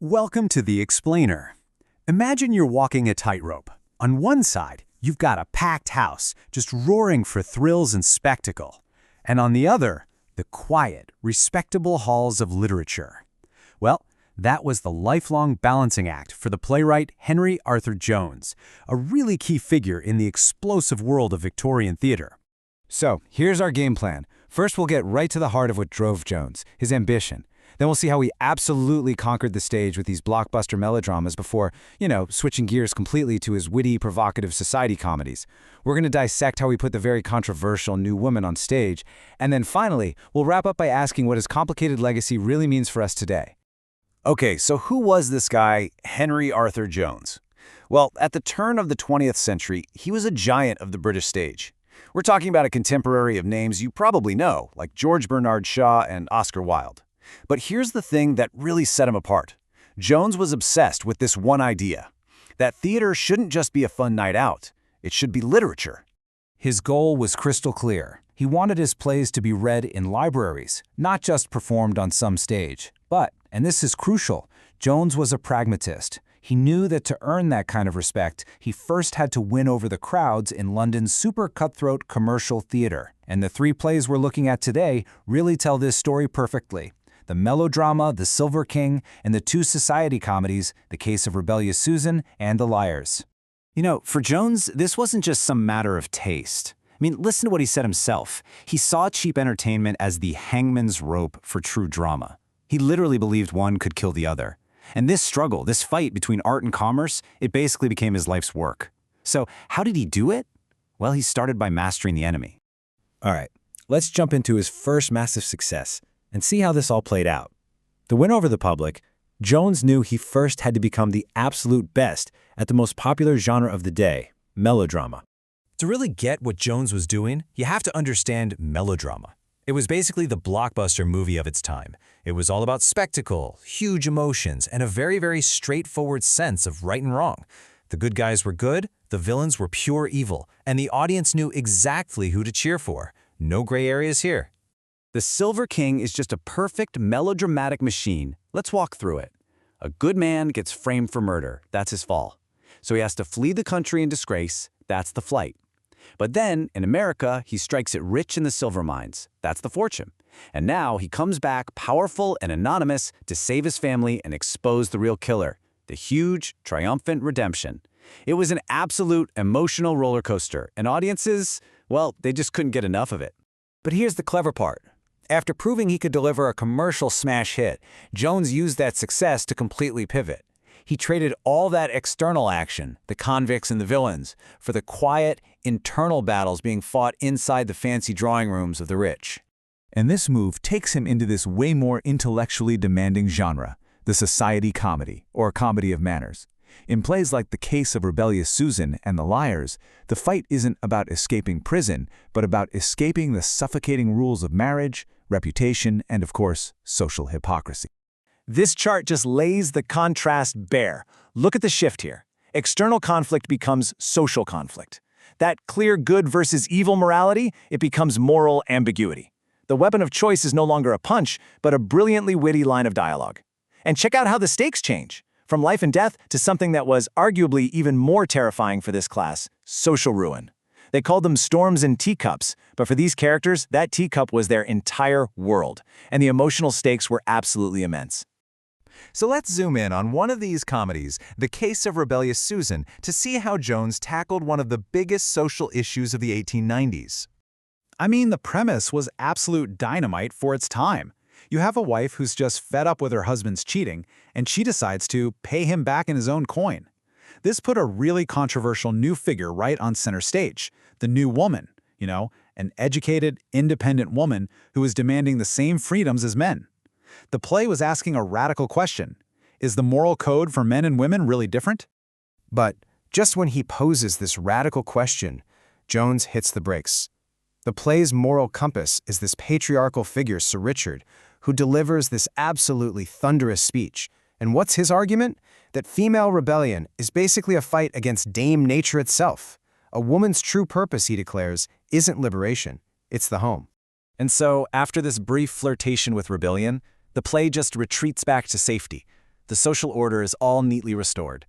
Welcome to The Explainer. Imagine you're walking a tightrope. On one side, you've got a packed house, just roaring for thrills and spectacle. And on the other, the quiet, respectable halls of literature. Well, that was the lifelong balancing act for the playwright Henry Arthur Jones, a really key figure in the explosive world of Victorian theater. So, here's our game plan. First, we'll get right to the heart of what drove Jones, his ambition. Then we'll see how he absolutely conquered the stage with these blockbuster melodramas before, switching gears completely to his witty, provocative society comedies. We're going to dissect how he put the very controversial New Woman on stage. And then finally, we'll wrap up by asking what his complicated legacy really means for us today. Okay, so who was this guy, Henry Arthur Jones? Well, at the turn of the 20th century, he was a giant of the British stage. We're talking about a contemporary of names you probably know, like George Bernard Shaw and Oscar Wilde. But here's the thing that really set him apart. Jones was obsessed with this one idea, that theater shouldn't just be a fun night out, it should be literature. His goal was crystal clear. He wanted his plays to be read in libraries, not just performed on some stage. But, and this is crucial, Jones was a pragmatist. He knew that to earn that kind of respect, he first had to win over the crowds in London's super cutthroat commercial theater. And the three plays we're looking at today really tell this story perfectly. The Melodrama, The Silver King, and the two society comedies, The Case of Rebellious Susan and The Liars. For Jones, this wasn't just some matter of taste. Listen to what he said himself. He saw cheap entertainment as the hangman's rope for true drama. He literally believed one could kill the other. And this struggle, this fight between art and commerce, it basically became his life's work. So how did he do it? Well, he started by mastering the enemy. All right, let's jump into his first massive success and see how this all played out. To win over the public, Jones knew he first had to become the absolute best at the most popular genre of the day, melodrama. To really get what Jones was doing, you have to understand melodrama. It was basically the blockbuster movie of its time. It was all about spectacle, huge emotions, and a very, very straightforward sense of right and wrong. The good guys were good, the villains were pure evil, and the audience knew exactly who to cheer for. No gray areas here. The Silver King is just a perfect melodramatic machine. Let's walk through it. A good man gets framed for murder. That's his fall. So he has to flee the country in disgrace. That's the flight. But then, in America, he strikes it rich in the silver mines. That's the fortune. And now he comes back powerful and anonymous to save his family and expose the real killer. The huge, triumphant redemption. It was an absolute emotional roller coaster, and audiences, well, they just couldn't get enough of it. But here's the clever part. After proving he could deliver a commercial smash hit, Jones used that success to completely pivot. He traded all that external action, the convicts and the villains, for the quiet, internal battles being fought inside the fancy drawing rooms of the rich. And this move takes him into this way more intellectually demanding genre, the society comedy, or comedy of manners. In plays like The Case of Rebellious Susan and The Liars, the fight isn't about escaping prison, but about escaping the suffocating rules of marriage, reputation, and of course, social hypocrisy. This chart just lays the contrast bare. Look at the shift here. External conflict becomes social conflict. That clear good versus evil morality, it becomes moral ambiguity. The weapon of choice is no longer a punch, but a brilliantly witty line of dialogue. And check out how the stakes change. From life and death to something that was arguably even more terrifying for this class, social ruin. They called them storms and teacups, but for these characters, that teacup was their entire world, and the emotional stakes were absolutely immense. So let's zoom in on one of these comedies, The Case of Rebellious Susan, to see how Jones tackled one of the biggest social issues of the 1890s. The premise was absolute dynamite for its time. You have a wife who's just fed up with her husband's cheating, and she decides to pay him back in his own coin. This put a really controversial new figure right on center stage, the new woman, an educated, independent woman who was demanding the same freedoms as men. The play was asking a radical question. Is the moral code for men and women really different? But just when he poses this radical question, Jones hits the brakes. The play's moral compass is this patriarchal figure, Sir Richard, who delivers this absolutely thunderous speech. And what's his argument? That female rebellion is basically a fight against Dame Nature itself. A woman's true purpose, he declares, isn't liberation, it's the home. And so, after this brief flirtation with rebellion, the play just retreats back to safety. The social order is all neatly restored.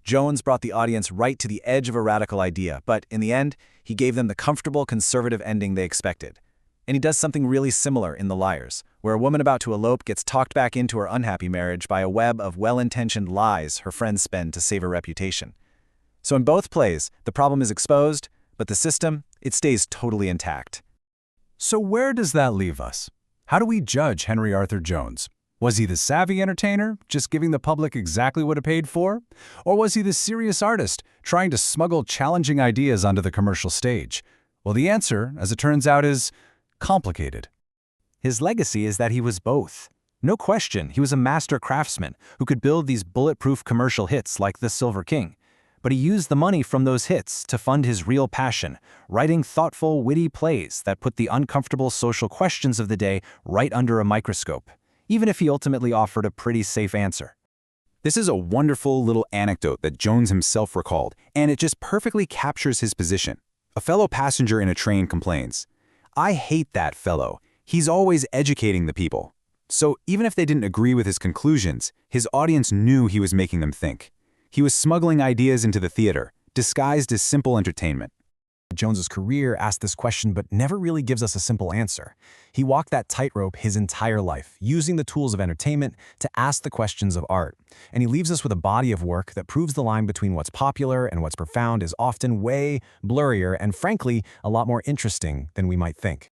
Jones brought the audience right to the edge of a radical idea, but in the end, he gave them the comfortable conservative ending they expected. And he does something really similar in The Liars, where a woman about to elope gets talked back into her unhappy marriage by a web of well-intentioned lies her friends spend to save her reputation. So in both plays, the problem is exposed, but the system, it stays totally intact. So where does that leave us? How do we judge Henry Arthur Jones? Was he the savvy entertainer, just giving the public exactly what it paid for? Or was he the serious artist, trying to smuggle challenging ideas onto the commercial stage? Well, the answer, as it turns out, is complicated. His legacy is that he was both. No question, he was a master craftsman who could build these bulletproof commercial hits like The Silver King. But he used the money from those hits to fund his real passion, writing thoughtful, witty plays that put the uncomfortable social questions of the day right under a microscope, even if he ultimately offered a pretty safe answer. This is a wonderful little anecdote that Jones himself recalled, and it just perfectly captures his position. A fellow passenger in a train complains, "I hate that fellow. He's always educating the people." So even if they didn't agree with his conclusions, his audience knew he was making them think. He was smuggling ideas into the theater, disguised as simple entertainment. Jones's career asked this question but never really gives us a simple answer. He walked that tightrope his entire life, using the tools of entertainment to ask the questions of art. And he leaves us with a body of work that proves the line between what's popular and what's profound is often way blurrier and, frankly, a lot more interesting than we might think.